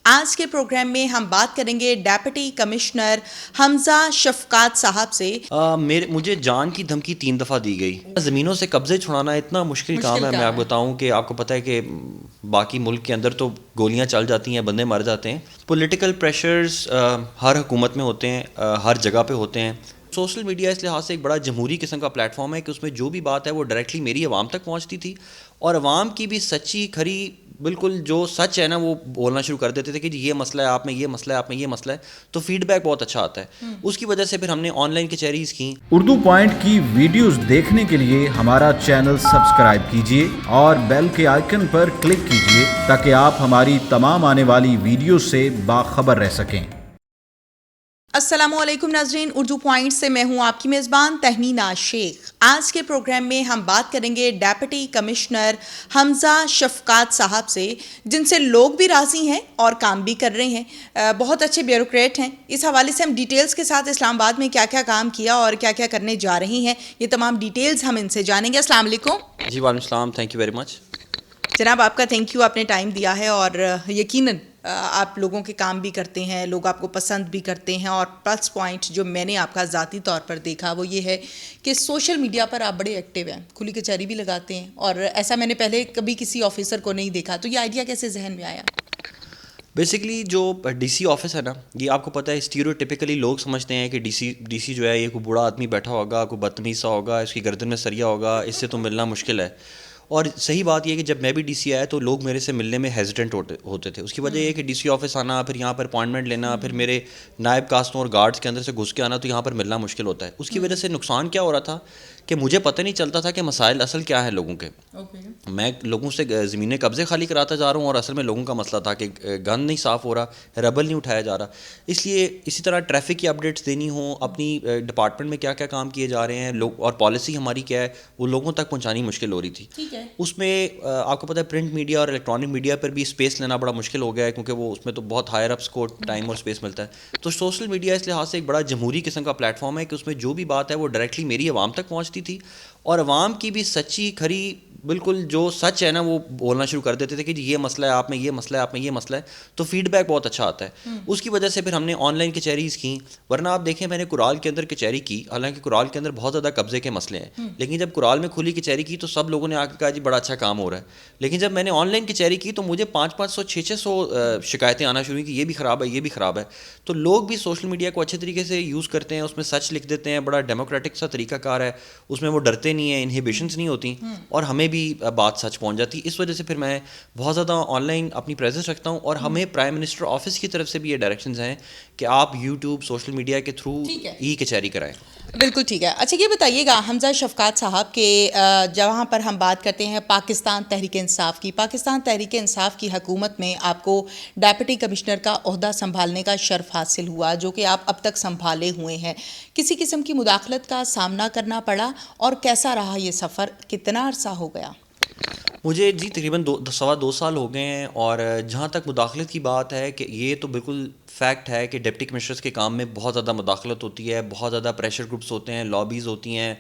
آج کے پروگرام میں ہم بات کریں گے ڈیپٹی کمشنر حمزہ شفقات صاحب سے. مجھے جان کی دھمکی 3 دفعہ دی گئی. زمینوں سے قبضے چھڑانا اتنا مشکل کام ہے. میں آپ کو بتاؤں کہ آپ کو پتہ ہے کہ باقی ملک کے اندر تو گولیاں چل جاتی ہیں, بندے مر جاتے ہیں. پولیٹیکل پریشرز ہر حکومت میں ہوتے ہیں, ہر جگہ پہ ہوتے ہیں. سوشل میڈیا اس لحاظ سے ایک بڑا جمہوری قسم کا پلیٹ فارم ہے کہ اس میں جو بھی بات ہے وہ ڈائریکٹلی میری عوام تک پہنچتی تھی, اور عوام کی بھی سچی کھری بالکل جو سچ ہے نا وہ بولنا شروع کر دیتے تھے کہ جی یہ مسئلہ ہے آپ میں, یہ مسئلہ ہے آپ میں, یہ مسئلہ ہے. تو فیڈ بیک بہت اچھا آتا ہے. اس کی وجہ سے پھر ہم نے آن لائن کچہریز کی. اردو پوائنٹ کی ویڈیوز دیکھنے کے لیے ہمارا چینل سبسکرائب کیجیے اور بیل کے آئیکن پر کلک کیجیے تاکہ آپ ہماری تمام آنے والی ویڈیوز سے باخبر رہ سکیں. السلام علیکم ناظرین, اردو پوائنٹ سے میں ہوں آپ کی میزبان تہمینہ شیخ. آج کے پروگرام میں ہم بات کریں گے ڈیپٹی کمشنر حمزہ شفقات صاحب سے, جن سے لوگ بھی راضی ہیں اور کام بھی کر رہے ہیں. بہت اچھے بیوروکریٹ ہیں. اس حوالے سے ہم ڈیٹیلز کے ساتھ اسلام آباد میں کیا کیا کام کیا اور کیا کیا کرنے جا رہی ہیں, یہ تمام ڈیٹیلز ہم ان سے جانیں گے. السلام علیکم. جی وعلیکم السلام, تھینک یو ویری مچ. جناب آپ کا تھینک یو, آپ نے ٹائم دیا ہے, اور یقیناً آپ لوگوں کے کام بھی کرتے ہیں, لوگ آپ کو پسند بھی کرتے ہیں. اور پلس پوائنٹ جو میں نے آپ کا ذاتی طور پر دیکھا وہ یہ ہے کہ سوشل میڈیا پر آپ بڑے ایکٹیو ہیں, کھلی کچہری بھی لگاتے ہیں, اور ایسا میں نے پہلے کبھی کسی آفیسر کو نہیں دیکھا. تو یہ آئیڈیا کیسے ذہن میں آیا؟ بیسکلی جو ڈی سی آفس ہے نا, یہ آپ کو پتہ ہے اسٹیریوٹیپیکلی لوگ سمجھتے ہیں کہ ڈی سی جو ہے یہ کوئی بوڑھا آدمی بیٹھا ہوگا, کوئی بدتمیز سا ہوگا, اس کی گردن میں سریا ہوگا, اس سے تو ملنا مشکل ہے. اور صحیح بات یہ ہے کہ جب میں بھی ڈی سی آیا تو لوگ میرے سے ملنے میں ہیزیٹنٹ ہوتے تھے. اس کی وجہ یہ ہے کہ ڈی سی آفس آنا, پھر یہاں پر اپوائنٹمنٹ لینا, پھر میرے نائب کاستوں اور گارڈز کے اندر سے گھس کے آنا, تو یہاں پر ملنا مشکل ہوتا ہے. اس کی وجہ سے نقصان کیا ہو رہا تھا کہ مجھے پتہ نہیں چلتا تھا کہ مسائل اصل کیا ہے لوگوں کے. میں لوگوں سے زمینیں قبضے خالی کراتا جا رہا ہوں, اور اصل میں لوگوں کا مسئلہ تھا کہ گند نہیں صاف ہو رہا, ربل نہیں اٹھایا جا رہا. اس لیے اسی طرح ٹریفک کی اپڈیٹس دینی ہوں, اپنی ڈپارٹمنٹ میں کیا کیا کام کیے جا رہے ہیں لوگ, اور پالیسی ہماری کیا ہے, وہ لوگوں تک پہنچانی مشکل ہو رہی تھی. اس میں آپ کو پتہ ہے پرنٹ میڈیا اور الیکٹرانک میڈیا پر بھی اسپیس لینا بڑا مشکل ہو گیا ہے, کیونکہ وہ اس میں تو بہت ہائر اپس کو ٹائم اور اسپیس ملتا ہے. تو سوشل میڈیا اس لحاظ سے ایک بڑا جمہوری قسم کا پلیٹ فارم ہے کہ اس میں جو بھی بات ہے وہ ڈائریکٹلی میری عوام تک پہنچتی تھی, اور عوام کی بھی سچی کھری بالکل جو سچ ہے نا وہ بولنا شروع کر دیتے تھے کہ جی یہ مسئلہ ہے آپ میں, یہ مسئلہ ہے آپ میں, یہ مسئلہ ہے. تو فیڈ بیک بہت اچھا آتا ہے. اس کی وجہ سے پھر ہم نے آن لائن کچہریز کی. ورنہ آپ دیکھیں میں نے کرال کے اندر کچہری کی, حالانکہ کرال کے اندر بہت زیادہ قبضے کے مسئلے ہیں, لیکن جب کرال میں کھلی کچہری کی تو سب لوگوں نے آ کے کہا جی بڑا اچھا کام ہو رہا ہے. لیکن جب میں نے آن لائن کچہری کی تو مجھے 500 600 شکایتیں آنا شروع ہوئی کہ یہ بھی خراب ہے, یہ بھی خراب ہے. تو لوگ بھی سوشل میڈیا کو اچھے طریقے سے یوز کرتے ہیں, اس میں سچ لکھ دیتے ہیں, بڑا ڈیموکریٹک سا طریقہ کار ہے, اس میں وہ ڈرتے نہیں ہیں, انہیبیشنز نہیں ہوتی, اور ہمیں بھی بات سچ پہنچ جاتی. اس وجہ سے پھر میں بہت زیادہ آن لائن اپنی پریزنس رکھتا ہوں, اور ہمیں پرائم منسٹر آفس کی طرف سے بھی یہ ڈائریکشنز ہیں کہ آپ یوٹیوب سوشل میڈیا کے تھرو ای کچہری کرائیں. بالکل ٹھیک ہے. اچھا یہ بتائیے گا حمزہ شفقات صاحب کہ جہاں پر ہم بات کرتے ہیں پاکستان تحریک انصاف کی, پاکستان تحریک انصاف کی حکومت میں آپ کو ڈیپٹی کمشنر کا عہدہ سنبھالنے کا شرف حاصل ہوا, جو کہ آپ اب تک سنبھالے ہوئے ہیں. کسی قسم کی مداخلت کا سامنا کرنا پڑا, اور کیسا رہا یہ سفر, کتنا عرصہ ہو گیا؟ مجھے جی تقریباً 2 سال ہو گئے ہیں. اور جہاں تک مداخلت کی بات ہے کہ یہ تو بالکل فیکٹ ہے کہ ڈپٹی کمشنرز کے کام میں بہت زیادہ مداخلت ہوتی ہے, بہت زیادہ پریشر گروپس ہوتے ہیں, لابیز ہوتی ہیں,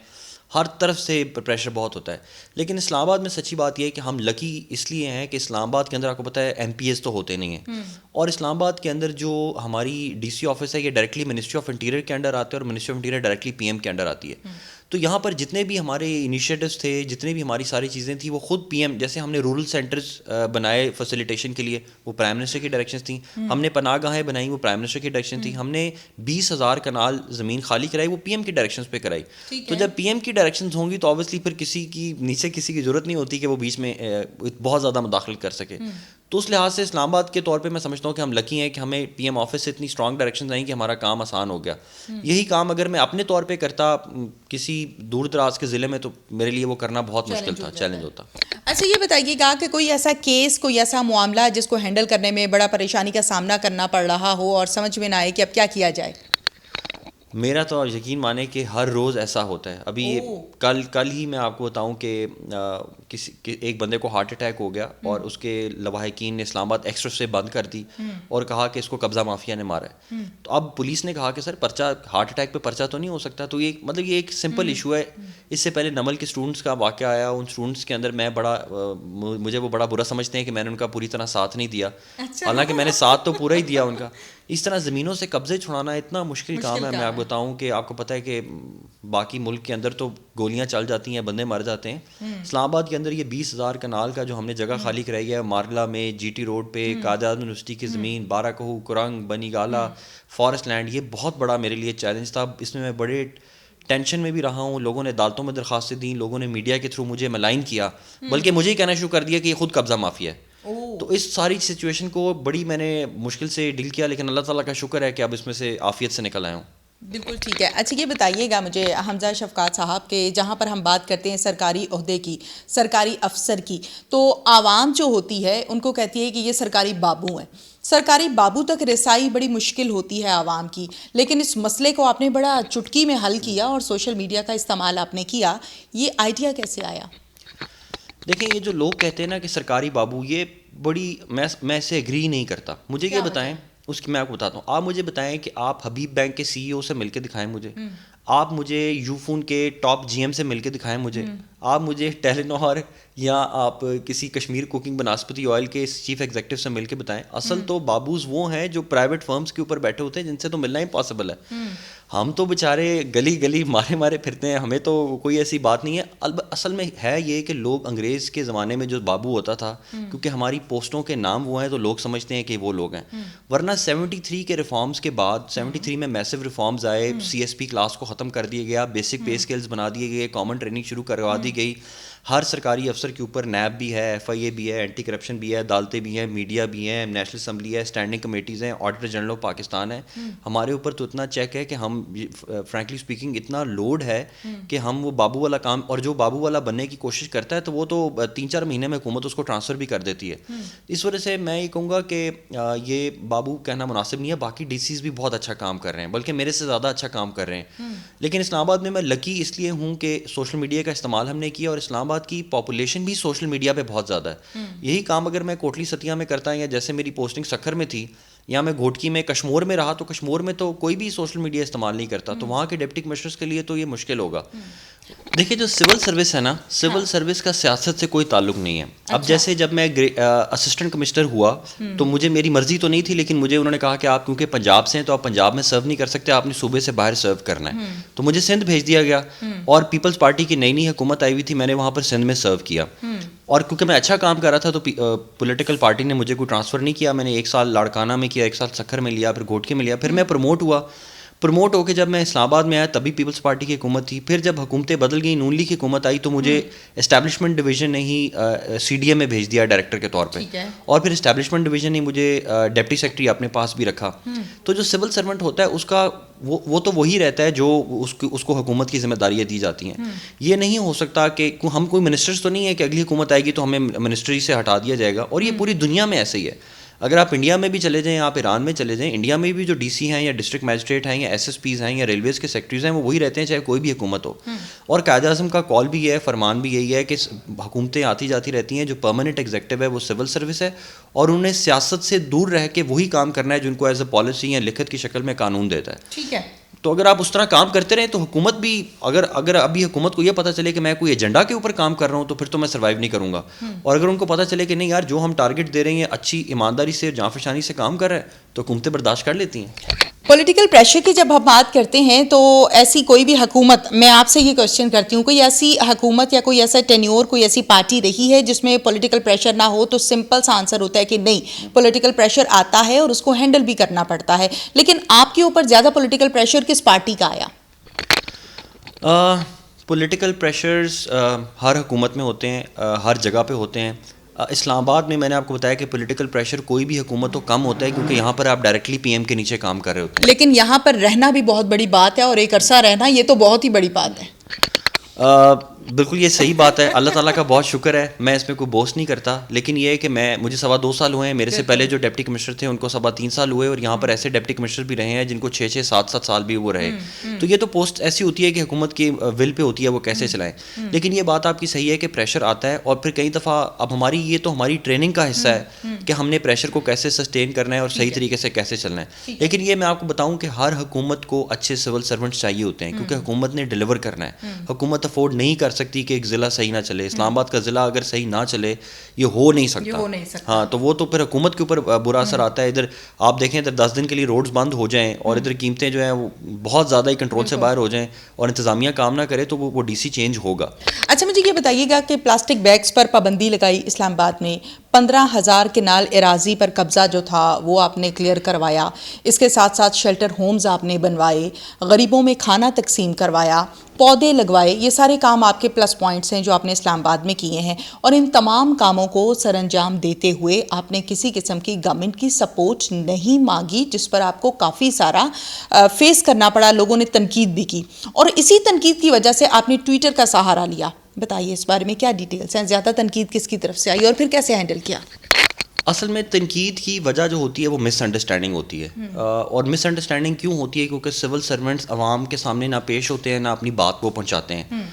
ہر طرف سے پریشر بہت ہوتا ہے. لیکن اسلام آباد میں سچی بات یہ ہے کہ ہم لکی اس لیے ہیں کہ اسلام آباد کے اندر آپ کو پتہ ہے ایم پی ایز تو ہوتے نہیں ہیں, اور اسلام آباد کے اندر جو ہماری ڈی سی آفس ہے یہ ڈائریکٹلی منسٹری آف انٹیریئر کے انڈر آتے ہیں, اور ministry of interior directly PM ایم کے انڈر آتی ہے. تو یہاں پر جتنے بھی ہمارے انیشیٹوز تھے, جتنے بھی ہماری ساری چیزیں تھیں, وہ خود پی ایم, جیسے ہم نے رورل سینٹرز بنائے فیسیلیٹیشن کے لیے, وہ پرائم منسٹر کی ڈائریکشنز تھیں. ہم نے پناہ گاہیں بنائیں, وہ پرائم منسٹر کی ڈائریکشن تھیں. ہم نے 20,000 کنال زمین خالی کرائی, وہ پی ایم کی ڈائریکشنز پہ کرائی. تو جب پی ایم کی ڈائریکشنز ہوں گی تو آبویسلی پھر کسی کی نیچے کسی کی ضرورت نہیں ہوتی کہ وہ بیچ میں بہت زیادہ مداخلت کر سکے. تو اس لحاظ سے اسلام آباد کے طور پہ میں سمجھتا ہوں کہ ہم لکی ہیں کہ ہمیں پی ایم آفس سے اتنی اسٹرانگ ڈائریکشنز آئیں کہ ہمارا کام آسان ہو گیا. یہی کام اگر میں اپنے طور پہ کرتا کسی دور دراز کے ضلع میں تو میرے لیے وہ کرنا بہت مشکل تھا, چیلنج ہوتا. اچھا یہ بتائیے گا کہ کوئی ایسا کیس, کوئی ایسا معاملہ جس کو ہینڈل کرنے میں بڑا پریشانی کا سامنا کرنا پڑ رہا ہو اور سمجھ میں نہ آئے کہ اب کیا کیا جائے؟ میرا تو یقین مانے کہ ہر روز ایسا ہوتا ہے. ابھی کل ہی میں آپ کو بتاؤں کہ ایک بندے کو ہارٹ اٹیک ہو گیا اور اس کے لواحقین نے اسلام آباد ایکسپریس سے بند کر دی اور کہا کہ اس کو قبضہ مافیا نے مارا ہے. تو اب پولیس نے کہا کہ سر پرچہ ہارٹ اٹیک پہ پرچہ تو نہیں ہو سکتا. تو یہ مطلب یہ ایک سمپل ایشو ہے. اس سے پہلے نمل کے اسٹوڈنٹس کا واقعہ آیا, ان اسٹوڈنٹس کے اندر مجھے وہ بڑا برا سمجھتے ہیں کہ میں نے ان کا پوری طرح ساتھ نہیں دیا, حالانکہ میں نے ساتھ تو پورا ہی دیا ان کا. اس طرح زمینوں سے قبضے چھڑانا اتنا مشکل کام ہے. میں آپ کو بتاؤں کہ آپ کو پتہ ہے کہ باقی ملک کے اندر تو گولیاں چل جاتی ہیں, بندے مر جاتے ہیں. اسلام آباد کے اندر یہ 20,000 کنال کا جو ہم نے جگہ خالی کرائی ہے مارگلا میں, جی ٹی روڈ پہ, قائد اعظم یونیورسٹی کی زمین, بارہ کہو, کرنگ, بنی گالا, فارسٹ لینڈ, یہ بہت بڑا میرے لیے چیلنج تھا. اس میں بڑے ٹینشن میں بھی رہا ہوں. لوگوں نے عدالتوں میں درخواستیں دیں, لوگوں نے میڈیا کے تھرو مجھے ملائن کیا, بلکہ مجھے ہی کہنا شروع کر دیا کہ یہ خود قبضہ مافیا ہے. تو اس ساری سچویشن کو بڑی میں نے مشکل سے ڈیل کیا, لیکن اللہ تعالیٰ کا شکر ہے کہ اب اس میں سے عافیت سے نکل آیا ہوں. بالکل ٹھیک ہے. اچھا یہ بتائیے گا مجھے حمزہ شفقات صاحب کے, جہاں پر ہم بات کرتے ہیں سرکاری عہدے کی, سرکاری افسر کی, تو عوام جو ہوتی ہے ان کو کہتی ہے کہ یہ سرکاری بابو ہیں. سرکاری بابو تک رسائی بڑی مشکل ہوتی ہے عوام کی, لیکن اس مسئلے کو آپ نے بڑا چٹکی میں حل کیا اور سوشل میڈیا کا استعمال آپ نے کیا. یہ آئیڈیا کیسے آیا؟ دیکھیں یہ جو لوگ کہتے ہیں نا کہ سرکاری بابو, یہ بڑی میں اسے ایگری نہیں کرتا. مجھے یہ بتائیں, اس کی میں آپ کو بتاتا ہوں. آپ مجھے بتائیں کہ آپ حبیب بینک کے سی ای او سے مل کے دکھائیں مجھے, آپ مجھے یو فون کے ٹاپ جی ایم سے مل کے دکھائیں مجھے, آپ مجھے ٹیلینور یا آپ کسی کشمیر کوکنگ بناسپتی آئل کے چیف ایگزیکٹو سے مل کے بتائیں. اصل تو بابوز وہ ہیں جو پرائیویٹ فرمز کے اوپر بیٹھے ہوتے ہیں, جن سے تو ملنا امپاسبل ہے. ہم تو بیچارے گلی گلی مارے پھرتے ہیں, ہمیں تو کوئی ایسی بات نہیں ہے. اصل میں ہے یہ کہ لوگ انگریز کے زمانے میں جو بابو ہوتا تھا, کیونکہ ہماری پوسٹوں کے نام وہ ہیں تو لوگ سمجھتے ہیں کہ وہ لوگ ہیں. ورنہ 73 کے ریفارمز کے بعد 73 میں میسو ریفارمز آئے, سی ایس پی کلاس کو ختم کر دیا گیا, بیسک پے اسکلز بنا دیے گئے, کامن ٹریننگ شروع کروا دی گئی. ہر سرکاری افسر کے اوپر نیب بھی ہے, ایف آئی اے بھی ہے, اینٹی کرپشن بھی ہے, عدالتیں بھی ہیں, میڈیا بھی ہیں, نیشنل اسمبلی ہے, اسٹینڈنگ کمیٹیز ہیں, آڈیٹر جنرل آف پاکستان ہے. ہمارے اوپر تو اتنا چیک ہے کہ ہم فرینکلی اسپیکنگ اتنا لوڈ ہے کہ ہم وہ بابو والا کام, اور جو بابو والا بننے کی کوشش کرتا ہے تو وہ تو 3-4 مہینے میں حکومت اس کو ٹرانسفر بھی کر دیتی ہے. اس وجہ سے میں یہ کہوں گا کہ یہ بابو کہنا مناسب نہیں ہے. باقی ڈی سیز بھی بہت اچھا کام کر رہے ہیں, بلکہ میرے سے زیادہ اچھا کام کر رہے ہیں. لیکن اسلام آباد میں لکی اس لیے ہوں کہ سوشل میڈیا کا استعمال ہم نے کیا, اور اسلام آباد کی پاپولیشن بھی سوشل میڈیا پہ بہت زیادہ ہے. یہی کام اگر میں کوٹلی ستیا میں کرتا, یا جیسے میری پوسٹنگ سکھر میں تھی, یا میں گھوٹکی میں کشمور میں رہا, تو کشمور میں تو کوئی بھی سوشل میڈیا استعمال نہیں کرتا, تو وہاں کے ڈپٹی کمشنرز کے لیے تو یہ مشکل ہوگا. دیکھیے جو سول سروس ہے نا, سول سروس کا سیاست سے کوئی تعلق نہیں ہے. اب جیسے جب میں اسسٹنٹ کمشنر ہوا تو مجھے میری مرضی تو نہیں تھی, لیکن مجھے انہوں نے کہا کہ آپ کیونکہ پنجاب سے ہیں تو آپ پنجاب میں سرو نہیں کر سکتے, آپ نے صوبے سے باہر سرو کرنا ہے. تو مجھے سندھ بھیج دیا گیا, اور پیپلز پارٹی کی نئی حکومت آئی ہوئی تھی, میں نے وہاں پر سندھ میں سرو کیا. اور کیونکہ میں اچھا کام کر رہا تھا تو پولیٹیکل پارٹی نے مجھے کوئی ٹرانسفر نہیں کیا. میں نے 1 سال لاڑکانہ میں کیا, 1 سال سکھر میں لیا, پھر گھوٹکی میں لیا. پھر میں پروموٹ ہوا. پروموٹ ہو کے جب میں اسلام آباد میں آیا تبھی پیپلز پارٹی کی حکومت تھی. پھر جب حکومتیں بدل گئیں, نون لیگ کی حکومت آئی, تو مجھے اسٹیبلشمنٹ ڈویژن نے ہی سی ڈی اے میں بھیج دیا ڈائریکٹر کے طور پہ, اور پھر اسٹیبلشمنٹ ڈویژن نے مجھے ڈپٹی سیکرٹری اپنے پاس بھی رکھا. تو جو سول سرونٹ ہوتا ہے اس کا وہ تو وہی رہتا ہے جو اس کو حکومت کی ذمہ داریاں دی جاتی ہیں. یہ نہیں ہو سکتا کہ ہم کوئی منسٹرز تو نہیں ہے کہ اگلی حکومت آئے گی تو ہمیں منسٹری سے ہٹا دیا جائے گا. اور یہ پوری دنیا میں ایسے ہی ہے. اگر آپ انڈیا میں بھی چلے جائیں, آپ ایران میں چلے جائیں, انڈیا میں بھی جو ڈی سی ہیں یا ڈسٹرکٹ میجسٹریٹ ہیں یا ایس ایس پیز ہیں یا ریلویز کے سیکٹریز ہیں, وہ وہی رہتے ہیں چاہے کوئی بھی حکومت ہو. اور قائد اعظم کا کال بھی یہ ہے, فرمان بھی یہی ہے کہ حکومتیں آتی جاتی رہتی ہیں, جو پرماننٹ ایگزیکٹو ہے وہ سول سروس ہے, اور انہیں سیاست سے دور رہ کے وہی کام کرنا ہے جن کو ایز اے پالیسی یا لکھت کی شکل میں قانون دیتا ہے. ٹھیک ہے. تو اگر آپ اس طرح کام کرتے رہیں تو حکومت بھی, اگر ابھی حکومت کو یہ پتہ چلے کہ میں کوئی ایجنڈا کے اوپر کام کر رہا ہوں تو پھر تو میں سروائیو نہیں کروں گا. اور اگر ان کو پتہ چلے کہ نہیں یار جو ہم ٹارگٹ دے رہے ہیں اچھی ایمانداری سے جاں فشانی سے کام کر رہے ہیں, تو حکومتیں برداشت کر لیتی ہیں. پولیٹیکل پریشر کی جب ہم بات کرتے ہیں تو ایسی کوئی بھی حکومت, میں آپ سے یہ کوشچن کرتی ہوں, کوئی ایسی حکومت یا کوئی ایسا ٹینیور, کوئی ایسی پارٹی رہی ہے جس میں پولیٹیکل پریشر نہ ہو؟ تو سمپل سا آنسر ہوتا ہے کہ نہیں, پولیٹیکل پریشر آتا ہے اور اس کو ہینڈل بھی کرنا پڑتا ہے. لیکن آپ کے اوپر زیادہ پولیٹیکل پریشر کس پارٹی کا آیا؟ پولیٹیکل پریشرز ہر حکومت میں ہوتے ہیں, ہر جگہ پہ ہوتے ہیں. اسلام آباد میں نے آپ کو بتایا کہ پولیٹیکل پریشر کوئی بھی حکومت تو کم ہوتا ہے, کیونکہ یہاں پر آپ ڈائریکٹلی پی ایم کے نیچے کام کر رہے ہوتے ہیں. لیکن یہاں پر رہنا بھی بہت بڑی بات ہے, اور ایک عرصہ رہنا یہ تو بہت ہی بڑی بات ہے. بالکل یہ صحیح بات ہے, اللہ تعالیٰ کا بہت شکر ہے, میں اس میں کوئی بوسٹ نہیں کرتا, لیکن یہ ہے کہ مجھے 2.25 سال ہوئے ہیں, میرے سے پہلے جو ڈپٹی کمشنر تھے ان کو 3.25 سال ہوئے, اور یہاں پر ایسے ڈپٹی کمشنر بھی رہے ہیں جن کو 6 7 سال بھی وہ رہے. تو یہ تو پوسٹ ایسی ہوتی ہے کہ حکومت کی ول پہ ہوتی ہے وہ کیسے چلائیں. لیکن یہ بات آپ کی صحیح ہے کہ پریشر آتا ہے, اور پھر کئی دفعہ اب یہ تو ہماری ٹریننگ کا حصہ ہے کہ ہم نے پریشر کو کیسے سسٹین کرنا ہے اور صحیح طریقے سے کیسے چلنا ہے. لیکن یہ میں آپ کو بتاؤں کہ ہر حکومت کو اچھے سول سرونٹس چاہیے ہوتے ہیں, کیونکہ حکومت نے ڈیلیور کرنا ہے. حکومت افورڈ نہیں کر سکتی کہ ایک ضلع صحیح نہ چلے, اسلام آباد کا ضلع اگر صحیح نہ چلے یہ ہو نہیں سکتا. ہاں, تو وہ تو پھر حکومت کے اوپر برا اثر آتا ہے. ادھر آپ دیکھیں ادھر 10 دن کے لیے روڈز بند ہو جائیں اور ادھر قیمتیں جو ہیں وہ بہت زیادہ ہی کنٹرول سے باہر ہو جائیں اور انتظامیہ کام نہ کرے تو وہ ڈی سی چینج ہوگا. اچھا مجھے یہ بتائیے گا کہ پلاسٹک بیگز پر پابندی لگائی اسلام آباد میں, 15,000 کنال اراضی پر قبضہ جو تھا وہ آپ نے کلیئر کروایا, اس کے ساتھ ساتھ شیلٹر ہومز آپ نے بنوائے, غریبوں میں کھانا تقسیم کروایا, پودے لگوائے. یہ سارے کام آپ کے پلس پوائنٹس ہیں جو آپ نے اسلام آباد میں کیے ہیں, اور ان تمام کاموں کو سر انجام دیتے ہوئے آپ نے کسی قسم کی گورنمنٹ کی سپورٹ نہیں مانگی, جس پر آپ کو کافی سارا فیس کرنا پڑا, لوگوں نے تنقید بھی کی, اور اسی تنقید کی وجہ سے آپ نے ٹویٹر کا سہارا لیا. بتائیے اس بارے میں کیا ڈیٹیلز ہیں, زیادہ تنقید کس کی طرف سے آئی اور پھر کیسے ہینڈل کیا؟ اصل میں تنقید کی وجہ جو ہوتی ہے وہ مس انڈرسٹینڈنگ ہوتی ہے, اور مس انڈرسٹینڈنگ کیوں ہوتی ہے کیونکہ سول سرونٹس عوام کے سامنے نہ پیش ہوتے ہیں, نہ اپنی بات کو پہنچاتے ہیں.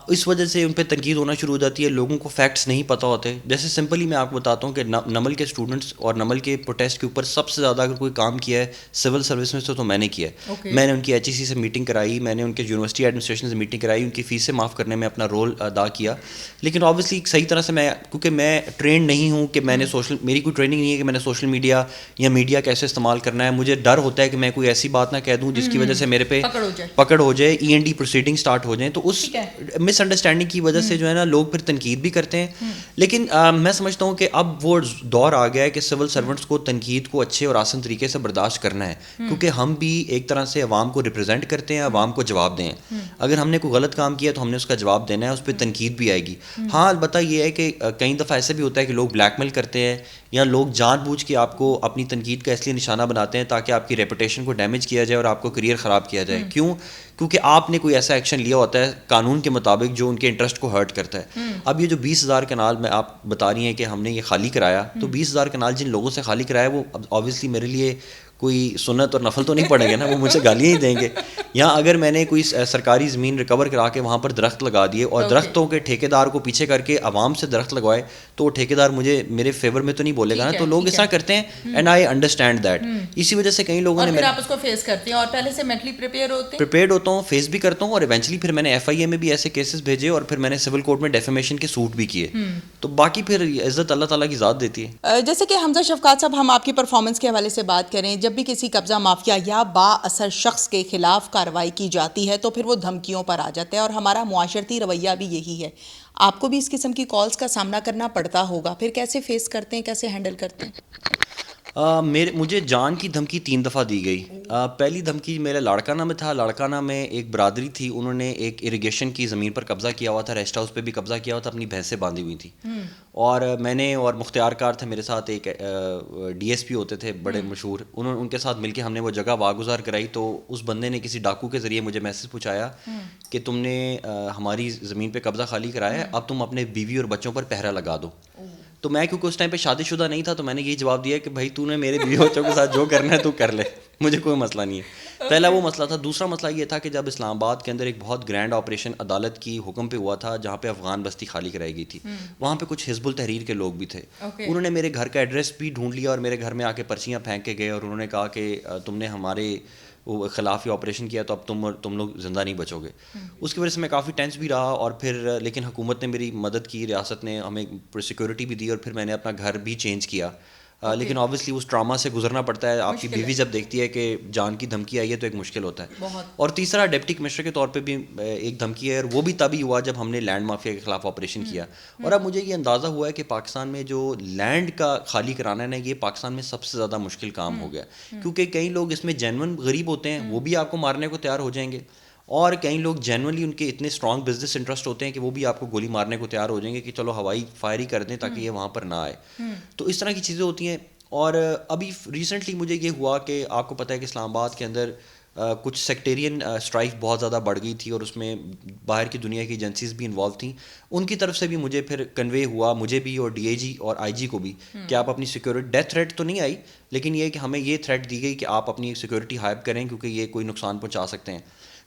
اس وجہ سے ان پہ تنقید ہونا شروع ہو جاتی ہے, لوگوں کو فیکٹس نہیں پتہ ہوتے. جیسے سمپلی میں آپ کو بتاتا ہوں کہ نمل کے اسٹوڈنٹس اور نمل کے پروٹیسٹ کے اوپر سب سے زیادہ اگر کوئی کام کیا ہے سول سروس میں تو میں نے کیا ہے. میں نے ان کی ایچ ای سی سے میٹنگ کرائی, میں نے ان کے یونیورسٹی ایڈمنسٹریشن سے میٹنگ کرائی, ان کی فیسیں معاف کرنے میں اپنا رول ادا کیا. لیکن آبویسلی صحیح طرح سے کیونکہ میں ٹرینڈ نہیں ہوں کہ میں نے میری کوئی ٹریننگ نہیں ہے کہ میں نے سوشل میڈیا یا میڈیا کیسے استعمال کرنا ہے. مجھے ڈر ہوتا ہے کہ میں کوئی ایسی بات نہ کہہ دوں جس کی وجہ سے میرے پہ پکڑ ہو جائے, END پروسیڈنگ سٹارٹ ہو جائیں. تو اس مس انڈرسٹینڈنگ کی وجہ سے جو ہے نا لوگ پھر تنقید بھی کرتے ہیں. لیکن میں سمجھتا ہوں کہ اب وہ دور آ گیا ہے کہ سول سرونٹس کو تنقید کو اچھے اور آسان طریقے سے برداشت کرنا ہے, کیونکہ ہم بھی ایک طرح سے عوام کو ریپرزینٹ کرتے ہیں, عوام کو جواب دیں. اگر ہم نے کوئی غلط کام کیا تو ہم نے اس کا جواب دینا ہے, اس پہ تنقید بھی آئے گی. ہاں البتہ یہ ہے کہ کئی دفعہ ایسے بھی ہوتا ہے کہ لوگ بلیک میل کرتے ہیں یا لوگ جان بوجھ کے آپ کو اپنی تنقید کا اس لیے نشانہ بناتے ہیں تاکہ آپ کی ریپوٹیشن کو ڈیمیج کیا جائے اور آپ کو کریئر خراب کیا جائے. کیوں؟ کیونکہ آپ نے کوئی ایسا ایکشن لیا ہوتا ہے قانون کے مطابق جو ان کے انٹرسٹ کو ہرٹ کرتا ہے. اب یہ جو 20,000 کنال میں آپ بتا رہی ہیں کہ ہم نے یہ خالی کرایا, تو 20,000 کنال جن لوگوں سے خالی کرایا وہ آبویسلی میرے لیے کوئی سنت اور نفل تو نہیں پڑیں گے نا, وہ مجھ سے گالیاں ہی دیں گے. یا اگر میں نے کوئی سرکاری زمین ریکور کرا کے وہاں پر درخت لگا دیے اور درختوں کے ٹھیکیدار کو پیچھے کر کے عوام سے درخت لگوائے تو وہ ٹھیکیدار مجھے میرے فیور میں تو نہیں بولے گا نا. تو لوگ اس طرح کرتے ہیں, اینڈ آئی انڈرسٹینڈ دیٹ. اسی وجہ سے کئی لوگوں نے, پھر آپ اس کو فیس کرتے ہیں اور پہلے سے مینٹلی پریپیئرڈ ہوتا ہوں, فیس بھی کرتا ہوں, اور ایونچولی پھر میں نے FIA میں بھی ایسے کیسز بھیجے اور پھر میں نے سول کورٹ میں ڈیفیمیشن کے سوٹ بھی کیے. تو باقی پھر عزت اللہ تعالیٰ کی ذات دیتی ہے. جیسے کہ حمزہ شفقات صاحب, ہم آپ کی پرفارمنس کے حوالے سے بات کریں, جب بھی کسی قبضہ مافیا یا با اثر شخص کے خلاف کارروائی کی جاتی ہے تو پھر وہ دھمکیوں پر آ جاتے ہیں, اور ہمارا معاشرتی رویہ بھی یہی ہے. آپ کو بھی اس قسم کی کالز کا سامنا کرنا پڑتا ہوگا, پھر کیسے فیس کرتے ہیں, کیسے ہینڈل کرتے ہیں؟ مجھے جان کی دھمکی 3 دفعہ دی گئی. پہلی دھمکی میرے لاڑکانہ میں تھا. لاڑکانہ میں ایک برادری تھی, انہوں نے ایک اریگیشن کی زمین پر قبضہ کیا ہوا تھا, ریسٹ ہاؤس پہ بھی قبضہ کیا ہوا تھا, اپنی بھینسیں باندھی ہوئی تھیں. اور میں نے اور مختار کار تھے میرے ساتھ, ایک DSP ہوتے تھے بڑے مشہور, ان کے ساتھ مل کے ہم نے وہ جگہ واگزار کرائی. تو اس بندے نے کسی ڈاکو کے ذریعے مجھے میسج پہنچایا کہ تم نے ہماری زمین پہ قبضہ خالی کرایا ہے, اب تم اپنے بیوی اور بچوں پر پہرا لگا دو. تو میں کیونکہ اس ٹائم پہ شادی شدہ نہیں تھا تو میں نے یہی جواب دیا کہ بھائی تو نے میرے بیوی بچوں کے ساتھ جو کرنا ہے تو کر لے, مجھے کوئی مسئلہ نہیں ہے. پہلا وہ مسئلہ تھا. دوسرا مسئلہ یہ تھا کہ جب اسلام آباد کے اندر ایک بہت گرینڈ آپریشن عدالت کی حکم پہ ہوا تھا جہاں پہ افغان بستی خالی کرائی گئی تھی, وہاں پہ کچھ حزب التحریر کے لوگ بھی تھے. انہوں نے میرے گھر کا ایڈریس بھی ڈھونڈ لیا اور میرے گھر میں آ کے پرچیاں پھینک کے گئے, اور انہوں نے کہا کہ تم نے ہمارے خلاف یہ آپریشن کیا تو اب تم لوگ زندہ نہیں بچو گے. اس کی وجہ سے میں کافی ٹینس بھی رہا, اور پھر لیکن حکومت نے میری مدد کی, ریاست نے ہمیں سیکورٹی بھی دی, اور پھر میں نے اپنا گھر بھی چینج کیا. لیکن آبویسلی اس ڈرامہ سے گزرنا پڑتا ہے. آپ کی بیوی جب دیکھتی ہے کہ جان کی دھمکی آئی ہے تو ایک مشکل ہوتا ہے. اور تیسرا ڈپٹی کمشنر کے طور پہ بھی ایک دھمکی ہے, اور وہ بھی تبھی ہوا جب ہم نے لینڈ مافیا کے خلاف آپریشن کیا. اور اب مجھے یہ اندازہ ہوا ہے کہ پاکستان میں جو لینڈ کا خالی کرانا ہے نا, یہ پاکستان میں سب سے زیادہ مشکل کام ہو گیا, کیونکہ کئی لوگ اس میں جینون غریب ہوتے ہیں, وہ بھی آپ کو مارنے کو تیار ہو جائیں گے, اور کئی لوگ جینولی ان کے اتنے اسٹرانگ بزنس انٹرسٹ ہوتے ہیں کہ وہ بھی آپ کو گولی مارنے کو تیار ہو جائیں گے کہ چلو ہوائی فائر ہی کر دیں تاکہ یہ وہاں پر نہ آئے. تو اس طرح کی چیزیں ہوتی ہیں. اور ابھی ریسنٹلی مجھے یہ ہوا کہ آپ کو پتہ ہے کہ اسلام آباد کے اندر کچھ سیکٹیرین اسٹرائف بہت زیادہ بڑھ گئی تھی اور اس میں باہر کی دنیا کی ایجنسیز بھی انوالو تھیں. ان کی طرف سے بھی مجھے پھر کنوے ہوا, مجھے بھی اور DIG اور IG کو بھی, کہ آپ اپنی سیکورٹی, ڈیتھ تھریٹ تو نہیں آئی لیکن یہ کہ ہمیں یہ تھریٹ دی گئی کہ آپ اپنی سیکورٹی ہائپ کریں کیونکہ یہ کوئی نقصان پہنچا سکتے ہیں.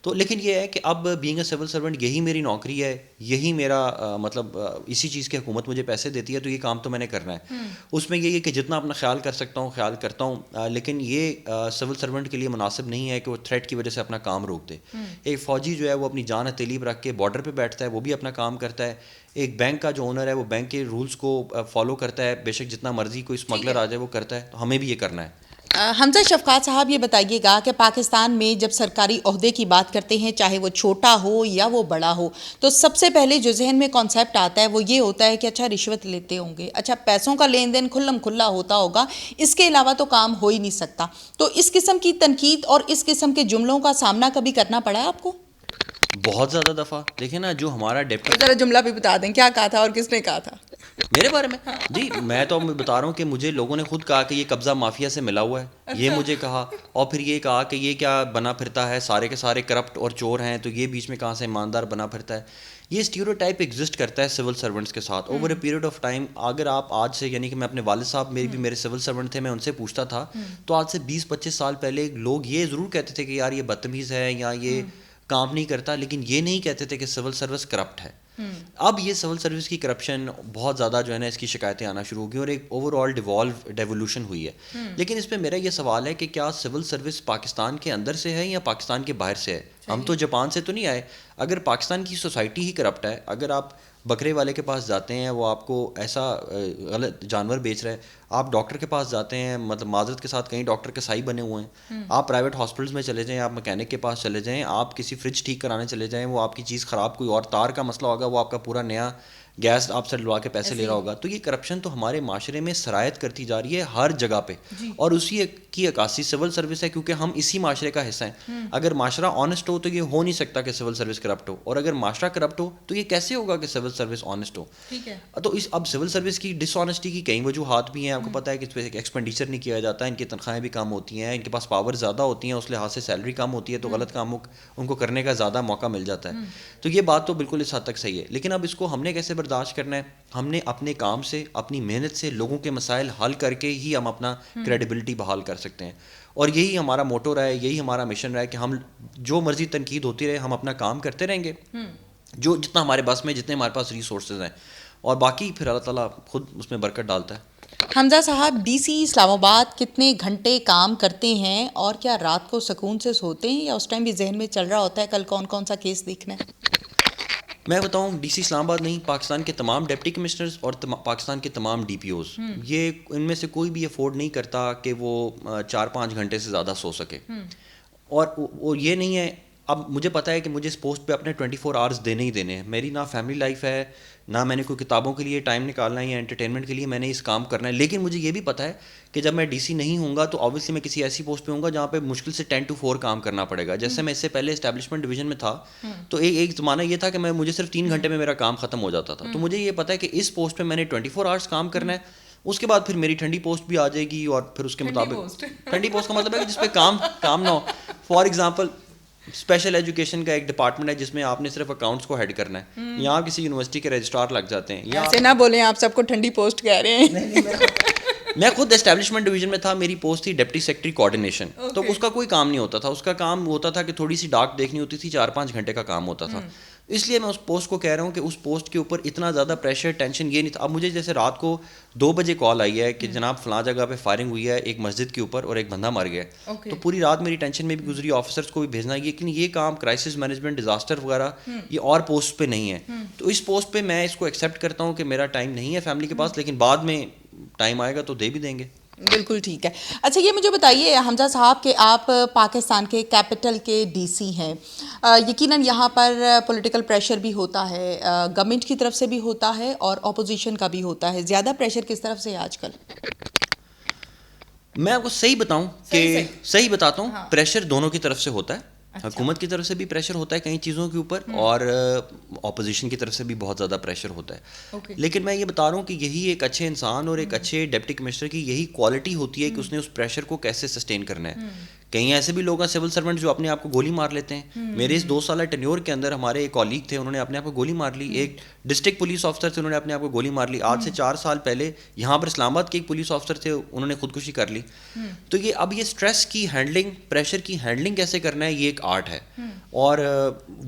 تو لیکن یہ ہے کہ اب بینگ اے سول سرونٹ یہی میری نوکری ہے, یہی میرا مطلب اسی چیز کی حکومت مجھے پیسے دیتی ہے, تو یہ کام تو میں نے کرنا ہے. اس میں یہ ہے کہ جتنا اپنا خیال کر سکتا ہوں خیال کرتا ہوں, لیکن یہ سول سرونٹ کے لیے مناسب نہیں ہے کہ وہ تھریٹ کی وجہ سے اپنا کام روک دے. ایک فوجی جو ہے وہ اپنی جان ہتھیلی پر رکھ کے بارڈر پہ بیٹھتا ہے, وہ بھی اپنا کام کرتا ہے. ایک بینک کا جو اونر ہے وہ بینک کے رولز کو فالو کرتا ہے, بے شک جتنا مرضی کوئی اسمگلر آ جائے وہ کرتا ہے, تو ہمیں بھی یہ کرنا ہے. حمزہ شفقات صاحب یہ بتائیے گا کہ پاکستان میں جب سرکاری عہدے کی بات کرتے ہیں, چاہے وہ چھوٹا ہو یا وہ بڑا ہو, تو سب سے پہلے جو ذہن میں کانسیپٹ آتا ہے وہ یہ ہوتا ہے کہ اچھا رشوت لیتے ہوں گے, اچھا پیسوں کا لین دین کھلم کھلا ہوتا ہوگا, اس کے علاوہ تو کام ہو ہی نہیں سکتا. تو اس قسم کی تنقید اور اس قسم کے جملوں کا سامنا کبھی کرنا پڑا ہے آپ کو؟ بہت زیادہ دفعہ. دیکھیں نا, جو ہمارا ڈپٹی, ذرا جملہ بھی بتا دیں, کیا کہا تھا اور کس نے کہا تھا میرے بارے میں؟ جی میں تو بتا رہا ہوں کہ مجھے لوگوں نے خود کہا کہ یہ قبضہ مافیا سے ملا ہوا ہے, یہ مجھے کہا, اور پھر یہ کہا کہ یہ کیا بنا پھرتا ہے, سارے کے سارے کرپٹ اور چور ہیں, تو یہ بیچ میں کہاں سے ایماندار بنا پھرتا ہے. یہ اسٹیریوٹائپ ایگزسٹ کرتا ہے سول سرونٹس کے ساتھ over a period of time. اگر آپ آج سے, یعنی کہ میں اپنے والد صاحب میرے سول سرونٹ تھے, میں ان سے پوچھتا تھا, تو آج سے 20-25 سال پہلے لوگ یہ ضرور کہتے تھے کہ یار یہ بدتمیز ہے یا یہ کام نہیں کرتا, لیکن یہ نہیں کہتے تھے کہ سول سروس کرپٹ ہے. اب یہ سول سروس کی کرپشن بہت زیادہ جو ہے نا, اس کی شکایتیں آنا شروع ہو گئی اور ایک اوور آل ڈیوولوشن ہوئی ہے. لیکن اس پہ میرا یہ سوال ہے کہ کیا سول سروس پاکستان کے اندر سے ہے یا پاکستان کے باہر سے ہے؟ ہم تو جاپان سے تو نہیں آئے. اگر پاکستان کی سوسائٹی ہی کرپٹ ہے, اگر آپ بکرے والے کے پاس جاتے ہیں, وہ آپ کو ایسا غلط جانور بیچ رہا ہے, آپ ڈاکٹر کے پاس جاتے ہیں, مطلب معذرت کے ساتھ کئی ڈاکٹر کسائی بنے ہوئے ہیں, آپ پرائیویٹ ہاسپٹلس میں چلے جائیں, آپ مکینک کے پاس چلے جائیں, آپ کسی فریج ٹھیک کرانے چلے جائیں, وہ آپ کی چیز خراب, کوئی اور تار کا مسئلہ ہوگا, وہ آپ کا پورا نیا گیس آپ سے ڈلوا کے پیسے لے رہا ہوگا. تو یہ کرپشن تو ہمارے معاشرے میں سرایت کرتی جا رہی ہے ہر جگہ پہ, اور اسی کی عکاسی سول سروس ہے, کیونکہ ہم اسی معاشرے کا حصہ ہیں. اگر معاشرہ آنےسٹ ہو تو یہ ہو نہیں سکتا کہ سول سروس کرپٹ ہو, اور اگر معاشرہ کرپٹ ہو تو یہ کیسے ہوگا کہ سول سروس آنےسٹ ہو. تو اب سول سروس کی ڈس آنےسٹی کی کئی وجوہات بھی ہیں. آپ کو پتہ ہے کہ اس پہ ایکسپینڈیچر نہیں کیا جاتا, ان کی تنخواہیں بھی کم ہوتی ہیں, ان کے پاس پاور زیادہ ہوتی ہیں, اس لحاظ سے سیلری کم ہوتی ہے, تو غلط کاموں ان کو کرنے کا زیادہ موقع مل جاتا ہے. تو یہ بات تو بالکل اس حد تک صحیح ہے, لیکن اب اس کو ہم نے کیسے برداشت کرنا ہے؟ ہم نے اپنے کام سے, اپنی محنت سے لوگوں کے مسائل حل کر کے ہی ہم اپنا کریڈیبلٹی بحال کر سکتے ہیں. اور یہی ہمارا موٹو رہا ہے, یہی ہمارا مشن رہا ہے کہ ہم جو مرضی تنقید ہوتی رہے, ہم اپنا کام کرتے رہیں گے جو جتنا ہمارے بس میں, جتنے ہمارے پاس ریسورسز ہیں, اور باقی پھر اللہ تعالیٰ خود اس میں برکت ڈالتا ہے. حمزہ صاحب, DC اسلام آباد کتنے گھنٹے کام کرتے ہیں, اور کیا رات کو سکون سے سوتے ہیں یا اس ٹائم بھی ذہن میں چل رہا ہوتا ہے کل کون کون سا کیس دیکھنا ہے؟ میں بتاؤں, DC اسلام آباد نہیں, پاکستان کے تمام ڈپٹی کمشنرز اور پاکستان کے تمام DPOs, یہ ان میں سے کوئی بھی افورڈ نہیں کرتا کہ وہ 4-5 گھنٹے سے زیادہ سو سکے. اور یہ نہیں ہے, اب مجھے پتہ ہے کہ مجھے اس پوسٹ پہ اپنے 24 آورز دینے ہی دینے ہیں. میری نہ فیملی لائف ہے, نہ میں نے کوئی کتابوں کے لیے ٹائم نکالنا ہے یا انٹرٹینمنٹ کے لیے میں نے اس کام کرنا ہے. لیکن مجھے یہ بھی پتہ ہے کہ جب میں DC نہیں ہوں گا تو آبویسلی میں کسی ایسی پوسٹ پہ ہوں گا جہاں پہ مشکل سے 10 to 4 کام کرنا پڑے گا. جیسے میں اس سے پہلے اسٹیبلشمنٹ ڈویژن میں تھا, تو ایک زمانہ یہ تھا کہ مجھے صرف 3 گھنٹے میں میرا کام ختم ہو جاتا تھا. تو مجھے یہ پتہ ہے کہ اس پوسٹ پہ میں نے 24 آورس کام کرنا ہے. اس کے بعد پھر میری ٹھنڈی پوسٹ بھی آ جائے گی, اور پھر اس کے مطابق ٹھنڈی پوسٹ کا مطلب ہے کہ جس پہ کام نہ ہو. فار ایگزامپل, اسپیشل ایجوکیشن کا ایک ڈپارٹمنٹ ہے جس میں آپ نے صرف اکاؤنٹس کو ہیڈ کرنا ہے, یہاں کسی یونیورسٹی کے رجسٹرار لگ جاتے ہیں. ایسے نہ بولیں, آپ سب کو ٹھنڈی پوسٹ کہہ رہے ہیں. میں خود اسٹیبلشمنٹ ڈویژن میں تھا, میری پوسٹ تھی ڈپٹی سیکرٹری کوآرڈینیشن. تو اس کا کوئی کام نہیں ہوتا تھا, اس کا کام ہوتا تھا کہ تھوڑی سی ڈاک دیکھنی ہوتی تھی, 4-5 گھنٹے کا کام ہوتا تھا. اس لیے میں اس پوسٹ کو کہہ رہا ہوں کہ اس پوسٹ کے اوپر اتنا زیادہ پریشر, ٹینشن یہ نہیں تھا. اب مجھے جیسے رات کو 2 بجے کال آئی ہے کہ جناب فلاں جگہ پہ فائرنگ ہوئی ہے ایک مسجد کے اوپر اور ایک بندہ مر گیا, تو پوری رات میری ٹینشن میں بھی گزری, آفیسرس کو بھی بھیجنا. لیکن یہ کام کرائسس مینجمنٹ, ڈیزاسٹر وغیرہ, یہ اور پوسٹ پہ نہیں ہے. تو اس پوسٹ پہ میں اس کو ایکسیپٹ کرتا ہوں کہ میرا ٹائم نہیں ہے فیملی کے پاس, لیکن بعد میں ٹائم آئے گا تو دے بھی دیں گے. بالکل ٹھیک ہے. اچھا یہ مجھے بتائیے حمزہ صاحب کہ آپ پاکستان کے کیپٹل کے DC ہیں, یقیناً یہاں پر پولیٹیکل پریشر بھی ہوتا ہے, گورنمنٹ کی طرف سے بھی ہوتا ہے اور اپوزیشن کا بھی ہوتا ہے. زیادہ پریشر کس طرف سے ہے آج کل؟ میں آپ کو صحیح بتاؤں کہ صحیح بتاتا ہوں, پریشر دونوں کی طرف سے ہوتا ہے. حکومت کی طرف سے بھی پریشر ہوتا ہے کئی چیزوں کے اوپر, اور اپوزیشن کی طرف سے بھی بہت زیادہ پریشر ہوتا ہے. لیکن میں یہ بتا رہا ہوں کہ یہی ایک اچھے انسان اور ایک اچھے ڈپٹی کمشنر کی یہی کوالٹی ہوتی ہے کہ اس نے اس پریشر کو کیسے سسٹین کرنا ہے, کئی ایسے بھی لوگ ہیں سول سرونٹ جو اپنے آپ کو گولی مار لیتے ہیں. میرے اس 2 سالہ ٹینیور کے اندر ہمارے ایک کالیگ تھے, انہوں نے اپنے آپ کو گولی مار لی. ایک ڈسٹرکٹ پولیس آفسر تھے, انہوں نے اپنے آپ کو گولی مار لی. آج سے 4 سال پہلے یہاں پر اسلام آباد کے ایک پولیس آفسر تھے, انہوں نے خودکشی کر لی. تو یہ اب یہ اسٹریس کی ہینڈلنگ, پریشر کی ہینڈلنگ کیسے کرنا ہے, یہ ایک آرٹ ہے. اور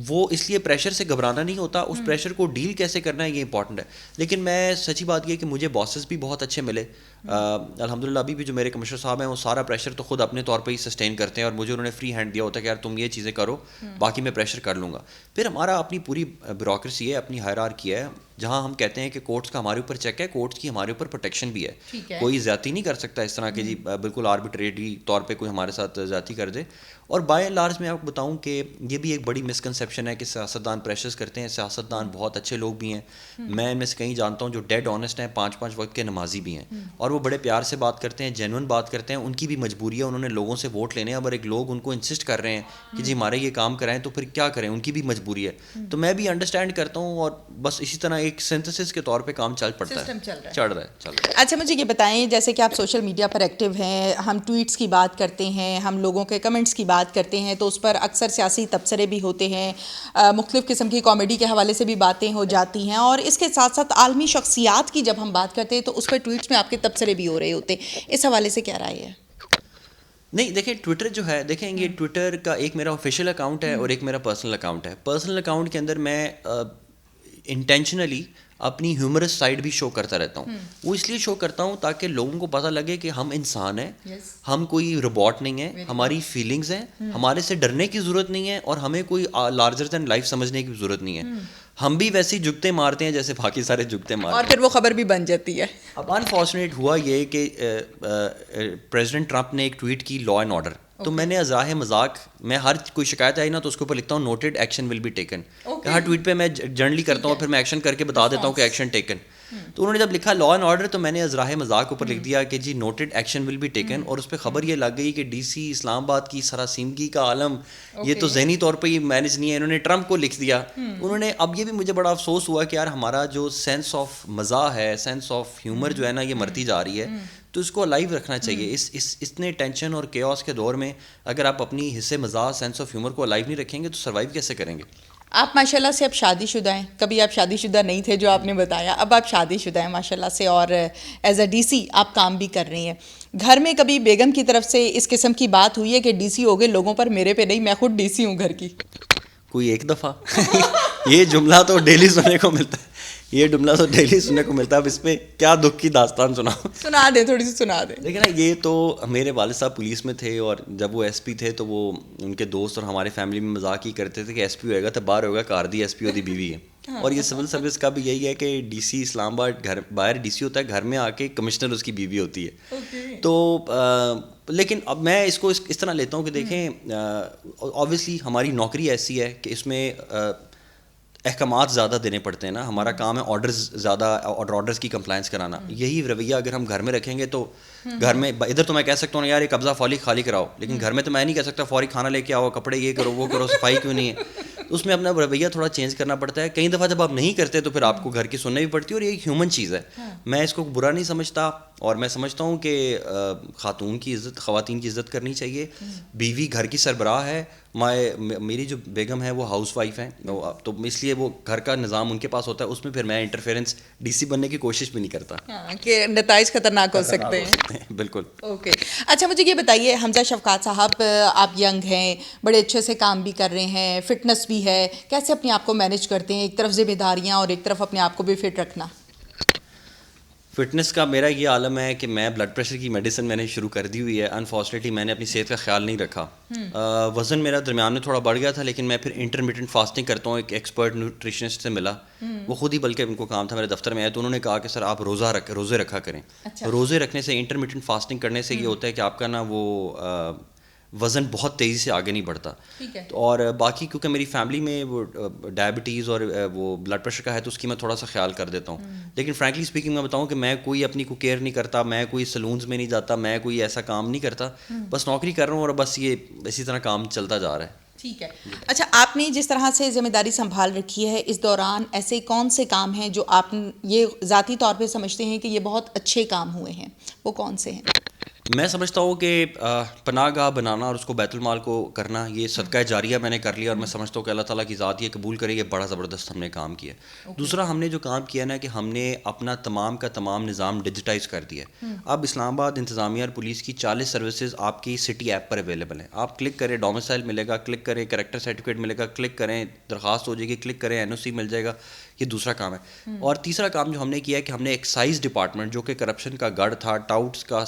وہ اس لیے پریشر سے گھبرانا نہیں ہوتا, اس پریشر کو ڈیل کیسے کرنا ہے یہ امپورٹنٹ ہے. لیکن میں سچی بات یہ ہے کہ مجھے باسز بھی بہت اچھے ملے الحمدللہ. ابھی بھی جو میرے کمشنر صاحب ہیں وہ سارا پریشر تو خود اپنے طور پہ ہی سسٹین کرتے ہیں, اور مجھے انہوں نے فری ہینڈ دیا ہوتا ہے کہ یار تم یہ چیزیں کرو, باقی میں پریشر کر لوں گا. پھر ہمارا اپنی پوری بیوروکریسی ہے, اپنی ہائرارکی ہے, جہاں ہم کہتے ہیں کہ کورٹس کا ہمارے اوپر چیک ہے, کورٹس کی ہمارے اوپر پروٹیکشن بھی ہے. کوئی زیادتی نہیں کر سکتا اس طرح کہ جی بالکل آربیٹریٹلی طور پہ کوئی ہمارے ساتھ زیادتی کر دے. اور بائی اینڈ لارج میں آپ کو بتاؤں کہ یہ بھی ایک بڑی مسکنسیپشن ہے کہ سیاستدان پریشرز کرتے ہیں. سیاستدان بہت اچھے لوگ بھی ہیں, میں ان میں سے کہیں جانتا ہوں جو ڈیڈ آنیسٹ ہیں, 5 وقت کے نمازی بھی ہیں, اور وہ بڑے پیار سے بات کرتے ہیں, جینوئن بات کرتے ہیں. ان کی بھی مجبوری ہے, انہوں نے لوگوں سے ووٹ لینے ہیں. اگر ایک لوگ ان کو انسسٹ کر رہے ہیں کہ جی ہمارے یہ کام کرائیں تو پھر کیا کریں, ان کی بھی مجبوری ہے. تو میں بھی انڈرسٹینڈ کرتا ہوں, اور بس اسی طرح ایک سنتھسس کے طور پہ کام چل پڑتا ہے, چل رہا ہے. اچھا مجھے یہ بتائیں, جیسے کہ آپ سوشل میڈیا پر ایکٹیو ہیں, ہم ٹویٹس کی بات کرتے ہیں, ہم لوگوں کے کمنٹس کی بات کرتے ہیں, تو اس پر اکثر سیاسی تبصرے بھی ہوتے ہیں, مختلف قسم کی کامیڈی کے حوالے سے بھی باتیں ہو جاتی ہیں, اور اس کے ساتھ ساتھ عالمی شخصیات کی جب ہم بات کرتے ہیں تو اس پر ٹویٹس میں آپ کے تبصرے بھی ہو رہے ہوتے ہیں. اس حوالے سے کیا رائے ہے؟ نہیں دیکھیں, ٹویٹر جو ہے, دیکھیں یہ ٹویٹر کا ایک میرا آفیشیل اکاؤنٹ ہے اور ایک میرا پرسنل اکاؤنٹ ہے. پرسنل اکاؤنٹ کے اندر میں انٹینشنلی اپنی ہیومرس سائڈ بھی شو کرتا رہتا ہوں. وہ اس لیے شو کرتا ہوں تاکہ لوگوں کو پتہ لگے کہ ہم انسان ہیں, ہم کوئی روبوٹ نہیں ہیں, ہماری فیلنگز ہیں, ہمارے سے ڈرنے کی ضرورت نہیں ہے, اور ہمیں کوئی لارجر دین لائف سمجھنے کی ضرورت نہیں ہے. ہم بھی ویسے ہی جگتے مارتے ہیں جیسے باقی سارے جگتے مارتے ہیں, اور پھر وہ خبر بھی بن جاتی ہے. اب انفارچونیٹ ہوا یہ کہ پریزیڈنٹ ٹرمپ نے ایک ٹویٹ کی لا اینڈ آرڈر, تو میں نے ازراہ مذاق, میں ہر کوئی شکایت آئی نا تو اس کے اوپر لکھتا ہوں noted action will be taken. ہر ٹویٹ پہ میں جنرلی کرتا ہوں, پھر میں ایکشن کر کے بتا دیتا ہوں کہ ایکشن ٹیکن. تو انہوں نے جب لکھا لا اینڈ آرڈر تو میں نے ازراہ مذاق اوپر لکھ دیا کہ جی noted action will be taken, اور اس پہ خبر یہ لگ گئی کہ ڈی سی اسلام آباد کی سراسیمگی کا عالم یہ تو ذہنی طور پہ یہ مینیج نہیں ہے, انہوں نے ٹرمپ کو لکھ دیا. انہوں نے, اب یہ بھی مجھے بڑا افسوس ہوا کہ یار ہمارا جو سینس آف مزاح ہے, سینس آف ہیومر جو ہے نا, یہ مرتی جا رہی ہے. تو اس کو لائیو رکھنا چاہیے. اس اتنے ٹینشن اور کیوس کے دور میں اگر آپ اپنی حصے مزاح, سینس آف ہیومر کو لائیو نہیں رکھیں گے تو سروائیو کیسے کریں گے؟ آپ ماشاءاللہ سے اب شادی شدہ ہیں, کبھی آپ شادی شدہ نہیں تھے جو آپ نے بتایا, اب آپ شادی شدہ ہیں ماشاءاللہ سے, اور ایز اے ڈی سی آپ کام بھی کر رہی ہیں. گھر میں کبھی بیگم کی طرف سے اس قسم کی بات ہوئی ہے کہ ڈی سی ہو گئے لوگوں پر, میرے پہ نہیں, میں خود ڈی سی ہوں گھر کی؟ کوئی ایک دفعہ یہ جملہ تو ڈیلی سننے کو ملتا ہے, یہ جملہ تو ڈیلی سننے کو ملتا ہے. اب اس میں کیا دکھ کی داستان سنا دیں, تھوڑی سی سنا دیں. دیکھیں نا, یہ تو میرے والد صاحب پولیس میں تھے, اور جب وہ ایس پی تھے تو وہ ان کے دوست اور ہمارے فیملی میں مذاق ہی کرتے تھے کہ ایس پی ہوئے گا تو باہر ہوگا کار دی ایس پی ہوتی بیوی ہے. اور یہ سول سروس کا بھی یہی ہے کہ ڈی سی اسلام آباد گھر باہر ڈی سی ہوتا ہے, گھر میں آ کے کمشنر اس کی بیوی ہوتی ہے. تو لیکن اب میں اس کو اس طرح لیتا ہوں کہ دیکھیں اوبویسلی ہماری نوکری ایسی ہے کہ اس میں احکامات زیادہ دینے پڑتے ہیں نا. ہمارا کام ہے آرڈرز زیادہ, آرڈرز کی کمپلائنس کرانا. یہی رویہ اگر ہم گھر میں رکھیں گے تو گھر میں ادھر تو میں کہہ سکتا ہوں یار یہ قبضہ فوری خالی کراؤ, لیکن گھر میں تو میں نہیں کہہ سکتا فوری کھانا لے کے آؤ, کپڑے یہ کرو وہ کرو, صفائی کیوں نہیں ہے. اس میں اپنا رویہ تھوڑا چینج کرنا پڑتا ہے. کئی دفعہ جب آپ نہیں کرتے تو پھر آپ کو گھر کی سننے بھی پڑتی ہے, اور یہ ایک ہیومن چیز ہے. میں اس کو برا نہیں سمجھتا, اور میں سمجھتا ہوں کہ خواتین کی عزت کرنی چاہیے. بیوی گھر کی سربراہ ہے. میری جو بیگم ہے وہ ہاؤس وائف ہیں, تو اس لیے وہ گھر کا نظام ان کے پاس ہوتا ہے, اس میں پھر میں انٹرفیئرنس ڈی سی بننے کی کوشش بھی نہیں کرتا کہ نتائج خطرناک ہو سکتے ہیں. بالکل. اوکے, اچھا مجھے یہ بتائیے, حمزہ شفقات صاحب آپ ینگ ہیں, بڑے اچھے سے کام بھی کر رہے ہیں, فٹنس بھی ہے, کیسے اپنے آپ کو مینیج کرتے ہیں, ایک طرف ذمہ داریاں اور ایک طرف اپنے آپ کو بھی فٹ رکھنا؟ فٹنس کا میرا یہ عالم ہے کہ میں بلڈ پریشر کی میڈیسن میں نے شروع کر دی ہوئی ہے. انفارچونیٹلی میں نے اپنی صحت کا خیال نہیں رکھا. وزن میرا درمیان میں تھوڑا بڑھ گیا تھا, لیکن میں پھر انٹرمیڈیٹ فاسٹنگ کرتا ہوں. ایک ایکسپرٹ نیوٹریشنسٹ سے ملا, وہ خود ہی بلکہ ان کو کام تھا میرے دفتر میں آئے, تو انہوں نے کہا کہ سر آپ روزے رکھا کریں. روزے رکھنے سے, انٹرمیڈیٹ فاسٹنگ کرنے سے یہ ہوتا ہے کہ آپ کا نا وہ وزن بہت تیزی سے آگے نہیں بڑھتا. اور باقی کیونکہ میری فیملی میں وہ ڈائبٹیز اور وہ بلڈ پریشر کا ہے تو اس کی میں تھوڑا سا خیال کر دیتا ہوں. لیکن فرینکلی اسپیکنگ میں بتاؤں کہ میں کوئی اپنی کو کیئر نہیں کرتا, میں کوئی سلونز میں نہیں جاتا, میں کوئی ایسا کام نہیں کرتا, بس نوکری کر رہا ہوں اور بس یہ اسی طرح کام چلتا جا رہا ہے. ٹھیک ہے. اچھا, آپ نے جس طرح سے ذمہ داری سنبھال رکھی ہے, اس دوران ایسے کون سے کام ہیں جو آپ یہ ذاتی طور پہ سمجھتے ہیں کہ یہ بہت اچھے کام ہوئے ہیں, وہ کون سے ہیں؟ میں سمجھتا ہوں کہ پناہ گاہ بنانا اور اس کو بیت المال کو کرنا یہ صدقہ جاریہ میں نے کر لیا، اور میں سمجھتا ہوں کہ اللہ تعالیٰ کی ذات یہ قبول کرے، یہ بڑا زبردست ہم نے کام کیا. دوسرا ہم نے جو کام کیا نا کہ ہم نے اپنا تمام کا تمام نظام ڈیجیٹائز کر دیا. اب اسلام آباد انتظامیہ اور پولیس کی 40 سروسز آپ کی سٹی ایپ پر اویلیبل ہیں. آپ کلک کریں ڈومیسائل ملے گا، کلک کریں کریکٹر سرٹیفکیٹ ملے گا، کلک کریں درخواست ہو جائے گی، کلک کریں NOC مل جائے گا. یہ دوسرا کام ہے. اور تیسرا کام جو ہم نے کیا ہے کہ ہم نے ایکسائز ڈپارٹمنٹ جو کہ کرپشن کا گڑھ تھا، ٹاؤٹس کا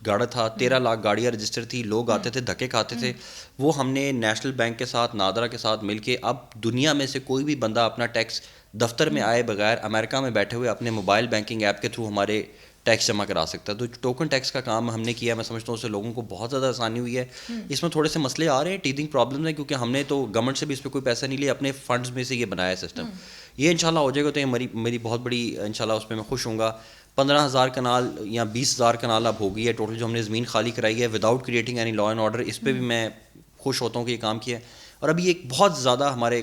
گڑھ تھا، 13 لاکھ گاڑیاں رجسٹر تھی، لوگ آتے تھے دھکے کھاتے تھے، وہ ہم نے نیشنل بینک کے ساتھ نادرا کے ساتھ مل کے اب دنیا میں سے کوئی بھی بندہ اپنا ٹیکس دفتر میں آئے بغیر امریکہ میں بیٹھے ہوئے اپنے موبائل بینکنگ ایپ کے تھرو ہمارے ٹیکس جمع کرا سکتا ہے. تو ٹوکن ٹیکس کا کام ہم نے کیا، میں سمجھتا ہوں اس سے لوگوں کو بہت زیادہ آسانی ہوئی ہے. اس میں تھوڑے سے مسئلے آ رہے ہیں، ٹیتھنگ پرابلمز ہیں، کیونکہ ہم نے تو گورنمنٹ سے بھی اس پہ کوئی پیسہ نہیں لیا، اپنے فنڈز میں سے یہ بنایا ہے سسٹم. یہ انشاءاللہ ہو جائے گا تو یہ میری بہت بڑی انشاءاللہ اس پہ میں خوش ہوں گا. 15,000 کنال یا 20,000 کنال اب ہو گئی ہے ٹوٹل جو ہم نے زمین خالی کرائی ہے without creating any law and order. اس پہ بھی میں خوش ہوتا ہوں کہ یہ کام کیا ہے. اور ابھی ایک بہت زیادہ ہمارے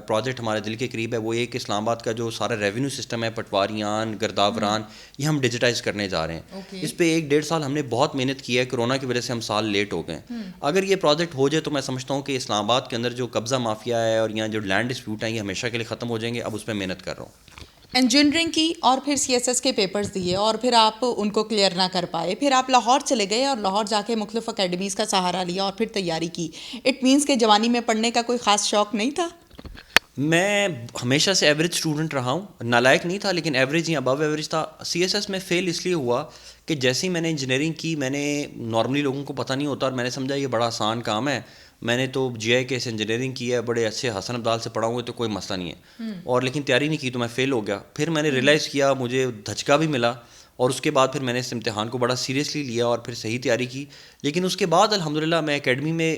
پروجیکٹ ہمارے دل کے قریب ہے، وہ یہ کہ اسلام آباد کا جو سارا ریونیو سسٹم ہے، پٹواریان، گرداوران، یہ ہم ڈیجیٹائز کرنے جا رہے ہیں. اس پہ 1-1.5 سال ہم نے بہت محنت کی ہے، کرونا کی وجہ سے ہم سال لیٹ ہو گئے. اگر یہ پروجیکٹ ہو جائے تو میں سمجھتا ہوں کہ اسلام آباد کے اندر جو قبضہ مافیا ہے اور یہاں جو لینڈ ڈسپیوٹ ہیں یہ ہمیشہ کے لیے ختم ہو جائیں گے. اب اس پہ محنت کر رہا ہوں. انجینئرنگ کی اور پھر CSS کے پیپرز دیے اور پھر آپ ان کو کلیئر نہ کر پائے، پھر آپ لاہور چلے گئے اور لاہور جا کے مختلف اکیڈمیز کا سہارا لیا اور پھر تیاری کی. اٹ مینس کہ جوانی میں پڑھنے کا کوئی خاص شوق نہیں تھا؟ میں ہمیشہ سے ایوریج اسٹوڈنٹ رہا ہوں، نالائق نہیں تھا لیکن ایوریج یا ابو ایوریج تھا. CSS میں فیل اس لیے ہوا کہ جیسے ہی میں نے انجینئرنگ کی، میں نے نارملی لوگوں کو پتہ نہیں ہوتا اور میں نے سمجھا یہ بڑا آسان کام ہے. میں نے تو GI کے انجینئرنگ کی ہے، بڑے اچھے حسن عبدال سے پڑھا ہوں گے تو کوئی مسئلہ نہیں ہے. اور لیکن تیاری نہیں کی تو میں فیل ہو گیا. پھر میں نے ریئلائز کیا، مجھے دھچکا بھی ملا، اور اس کے بعد پھر میں نے اس امتحان کو بڑا سیریسلی لیا اور پھر صحیح تیاری کی. لیکن اس کے بعد الحمدللہ میں اکیڈمی میں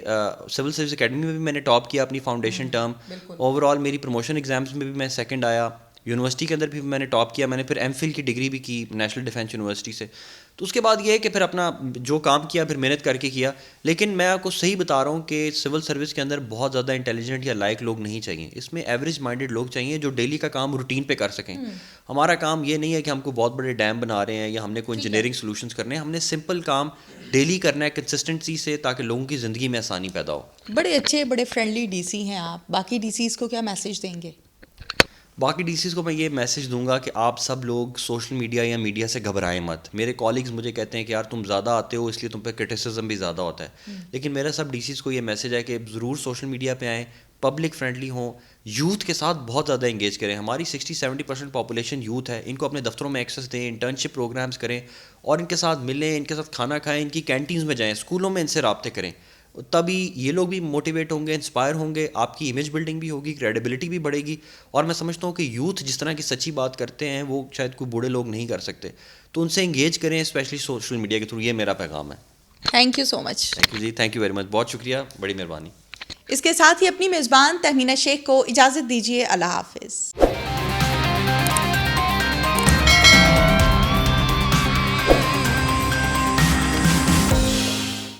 سول سروس اکیڈمی میں بھی میں نے ٹاپ کیا اپنی فاؤنڈیشن ٹرم. اوور آل میری پروموشن ایگزامس میں بھی میں سیکنڈ آیا. یونیورسٹی کے اندر بھی میں نے ٹاپ کیا. میں نے پھر MPhil کی ڈگری بھی کی نیشنل ڈیفینس یونیورسٹی سے. تو اس کے بعد یہ ہے کہ پھر اپنا جو کام کیا پھر محنت کر کے کیا. لیکن میں آپ کو صحیح بتا رہا ہوں کہ سول سروس کے اندر بہت زیادہ انٹیلیجنٹ یا لائق لوگ نہیں چاہیے. اس میں ایوریج مائنڈیڈ لوگ چاہیے جو ڈیلی کا کام روٹین پہ کر سکیں. ہمارا کام یہ نہیں ہے کہ ہم کو بہت بڑے ڈیم بنا رہے ہیں یا ہم نے کوئی انجینئرنگ سولوشنس کرنے ہیں. ہم نے سمپل کام ڈیلی کرنا ہے کنسسٹنسی سے تاکہ لوگوں کی زندگی میں آسانی پیدا ہو. بڑے اچھے بڑے فرینڈلی DC ہیں آپ. باقی DCs کو کیا میسیج دیں گے؟ باقی DCs کو میں یہ میسیج دوں گا کہ آپ سب لوگ سوشل میڈیا یا میڈیا سے گھبرائیں مت. میرے کالیگز مجھے کہتے ہیں کہ یار تم زیادہ آتے ہو اس لیے تم پہ کرٹیسزم بھی زیادہ ہوتا ہے. لیکن میرا سب DCs کو یہ میسیج ہے کہ ضرور سوشل میڈیا پہ آئیں، پبلک فرینڈلی ہوں، یوتھ کے ساتھ بہت زیادہ انگیج کریں. ہماری 60-70% پاپولیشن یوتھ ہے. ان کو اپنے دفتروں میں ایکسیس دیں، انٹرنشپ پروگرامز کریں اور ان کے ساتھ ملیں، ان کے ساتھ کھانا کھائیں، ان کی کینٹینز میں جائیں، اسکولوں میں ان سے رابطے کریں. تبھی یہ لوگ بھی موٹیویٹ ہوں گے، انسپائر ہوں گے، آپ کی امیج بلڈنگ بھی ہوگی، کریڈیبلٹی بھی بڑھے گی. اور میں سمجھتا ہوں کہ یوتھ جس طرح کی سچی بات کرتے ہیں وہ شاید کوئی بوڑھے لوگ نہیں کر سکتے. تو ان سے انگیج کریں اسپیشلی سوشل میڈیا کے تھرو. یہ میرا پیغام ہے. Thank you so much. Thank you جی، تھینک یو ویری مچ، بہت شکریہ، بڑی مہربانی. اس کے ساتھ ہی اپنی میزبان تہمینہ شیخ کو اجازت دیجیے. اللہ حافظ.